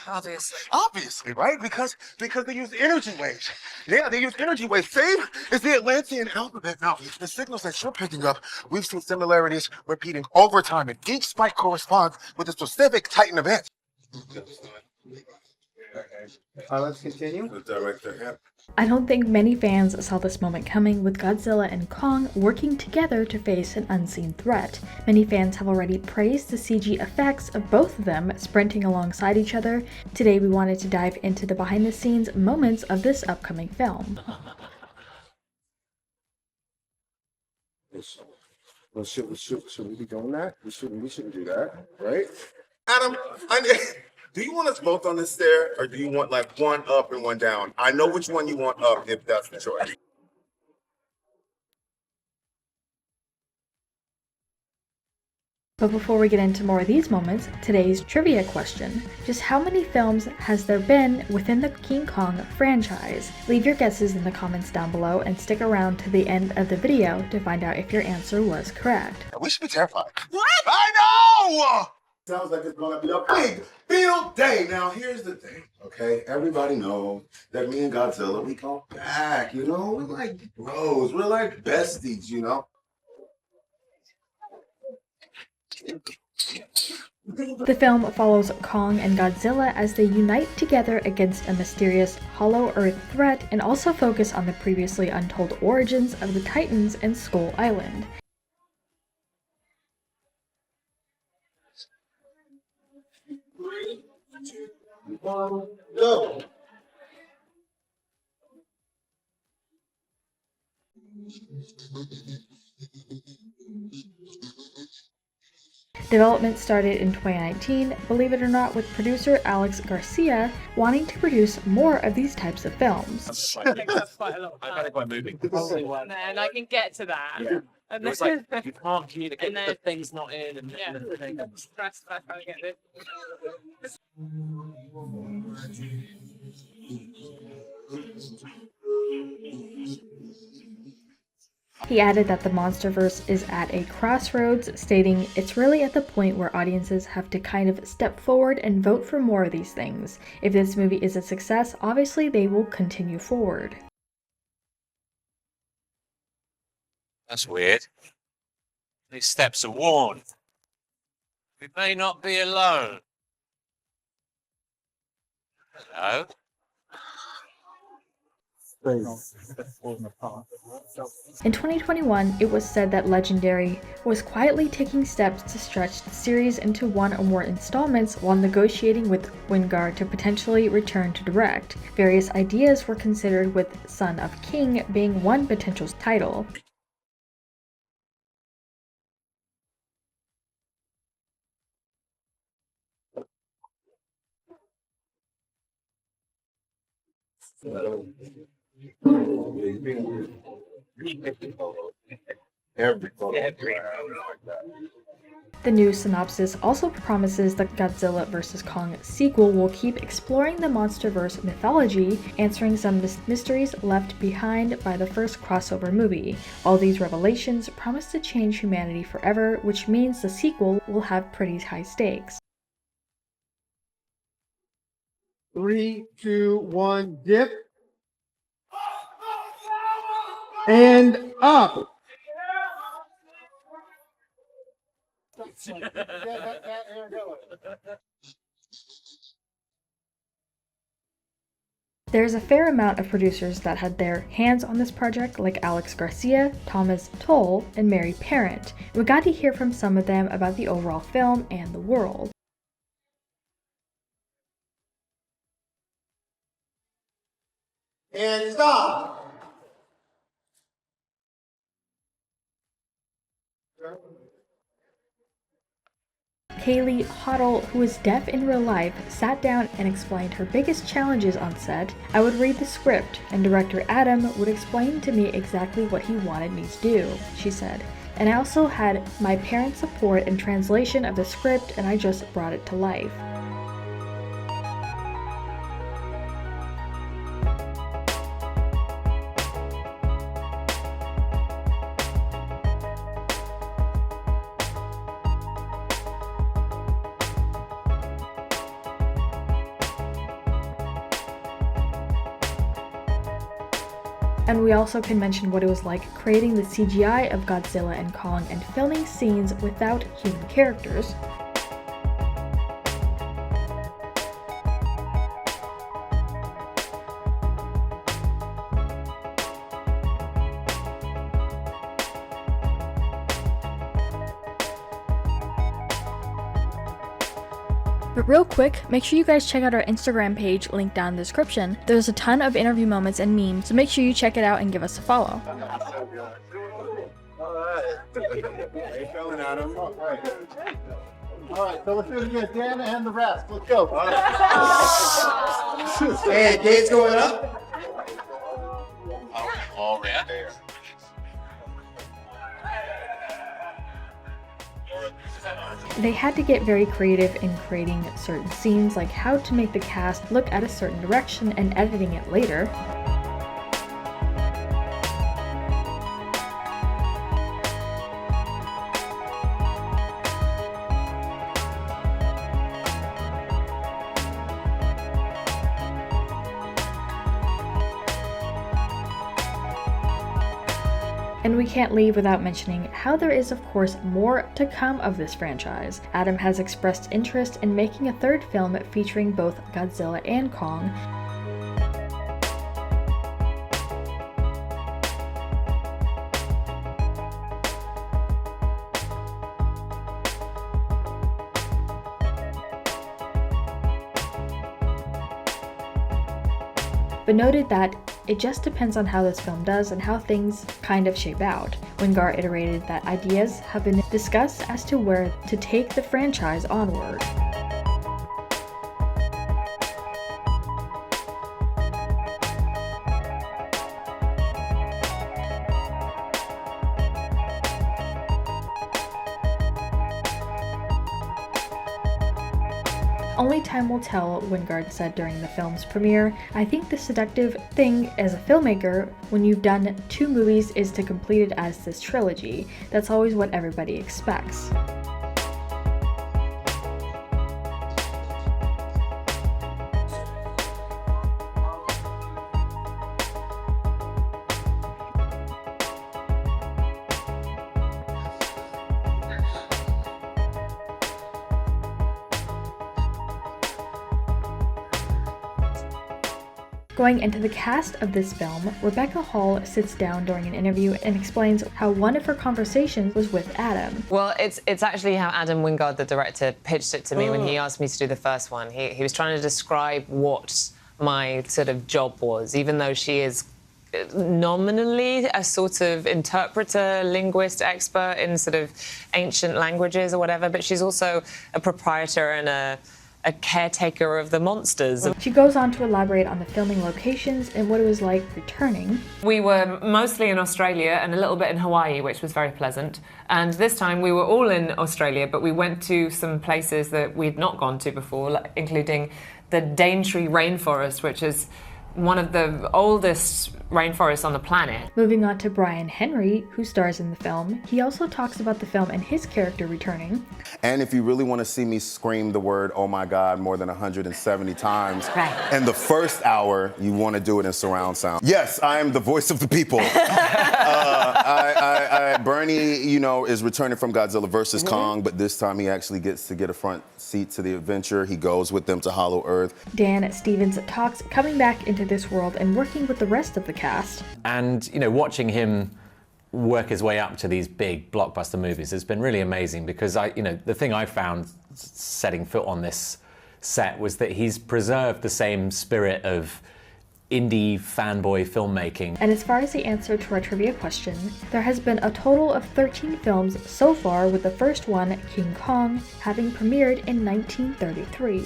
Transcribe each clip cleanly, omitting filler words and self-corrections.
Obviously. Obviously, right? Because they use energy waves. Yeah, they use energy waves. Same as the Atlantean alphabet. Now, the signals that you're picking up, we've seen similarities repeating over time, and each spike corresponds with a specific Titan event. Let's continue. The director. I don't think many fans saw this moment coming, with Godzilla and Kong working together to face an unseen threat. Many fans have already praised the CG effects of both of them sprinting alongside each other. Today we wanted to dive into the behind-the-scenes moments of this upcoming film. Well, should we be doing that? We shouldn't do that, right? Adam, do you want us both on the stair, or do you want like one up and one down? I know which one you want up if that's the choice. But before we get into more of these moments, today's trivia question. Just how many films has there been within the King Kong franchise? Leave your guesses in the comments down below and stick around to the end of the video to find out if your answer was correct. We should be terrified. What? I know! Sounds like it's gonna be a big field day. Now, here's the thing, okay? Everybody knows that me and Godzilla, we go back, you know? We're like bros, we're like besties, you know? The film follows Kong and Godzilla as they unite together against a mysterious Hollow Earth threat, and also focus on the previously untold origins of the Titans and Skull Island. Go! Development started in 2019, believe it or not, with producer Alex Garcia wanting to produce more of these types of films. I think that's quite a lot. I've had it quite moving. And then I can get to that. Yeah. And It was then like you can't communicate, And then- the thing's not in, and Yeah. the thing. stress trying to get it. He added that the MonsterVerse is at a crossroads, stating, "It's really at the point where audiences have to kind of step forward and vote for more of these things. If this movie is a success, obviously they will continue forward." That's weird. These steps are worn. We may not be alone. Hello? In 2021, it was said that Legendary was quietly taking steps to stretch the series into one or more installments while negotiating with Wingard to potentially return to direct. Various ideas were considered, with Son of King being one potential title. The new synopsis also promises the Godzilla vs. Kong sequel will keep exploring the MonsterVerse mythology, answering some mysteries left behind by the first crossover movie. All these revelations promise to change humanity forever, which means the sequel will have pretty high stakes. 3, 2, 1, dip. And up. There's a fair amount of producers that had their hands on this project, like Alex Garcia, Thomas Tull, and Mary Parent. We got to hear from some of them about the overall film and the world. And stop! Kaylee Hottle, who is deaf in real life, sat down and explained her biggest challenges on set. "I would read the script, and director Adam would explain to me exactly what he wanted me to do," she said. "And I also had my parents' support and translation of the script, and I just brought it to life." And we also can mention what it was like creating the CGI of Godzilla and Kong and filming scenes without human characters. But real quick, make sure you guys check out our Instagram page linked down in the description. There's a ton of interview moments and memes, so make sure you check it out and give us a follow. Adam? All right, so let's do it again. Dan and the rest. Let's go. Hey, gates going up? All right. They had to get very creative in creating certain scenes, like how to make the cast look at a certain direction and editing it later. And we can't leave without mentioning how there is, of course, more to come of this franchise. Adam has expressed interest in making a third film featuring both Godzilla and Kong. But noted that it just depends on how this film does and how things kind of shape out. Wingard iterated that ideas have been discussed as to where to take the franchise onward. Only time will tell, Wingard said during the film's premiere. I think the seductive thing as a filmmaker when you've done 2 movies is to complete it as this trilogy. That's always what everybody expects. Going into the cast of this film, Rebecca Hall sits down during an interview and explains how one of her conversations was with Adam. Well, it's actually how Adam Wingard, the director, pitched it to me when he asked me to do the first one. He was trying to describe what my sort of job was, even though she is nominally a sort of interpreter, linguist, expert in sort of ancient languages or whatever, but she's also a proprietor and a caretaker of the monsters. She goes on to elaborate on the filming locations and what it was like returning. We were mostly in Australia and a little bit in Hawaii, which was very pleasant. And this time we were all in Australia, but we went to some places that we'd not gone to before, including the Daintree rainforest, which is one of the oldest rainforests on the planet. Moving on to Brian Henry, who stars in the film, he also talks about the film and his character returning. And if you really want to see me scream the word, oh my God, more than 170 times, Right. in the first hour, you want to do it in surround sound. Yes, I am the voice of the people. Bernie, you know, is returning from Godzilla vs. Kong, but this time he actually gets to get a front seat to the adventure. He goes with them to Hollow Earth. Dan Stevens talks coming back into this world and working with the rest of the cast. And, you know, watching him work his way up to these big blockbuster movies has been really amazing because the thing I found setting foot on this set was that he's preserved the same spirit of indie fanboy filmmaking. And as far as the answer to our trivia question, there has been a total of 13 films so far, with the first one, King Kong, having premiered in 1933.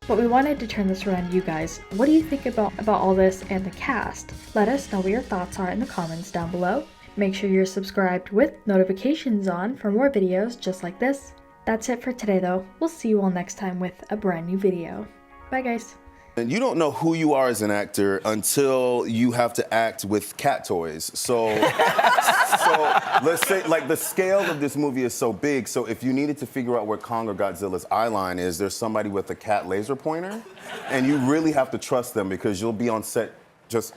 But we wanted to turn this around to you guys. What do you think about all this and the cast? Let us know what your thoughts are in the comments down below. Make sure you're subscribed with notifications on for more videos just like this. That's it for today though. We'll see you all next time with a brand new video. Bye guys. And you don't know who you are as an actor until you have to act with cat toys. So let's say, like, the scale of this movie is so big, so if you needed to figure out where Kong or Godzilla's eye line is, there's somebody with a cat laser pointer, and you really have to trust them because you'll be on set just...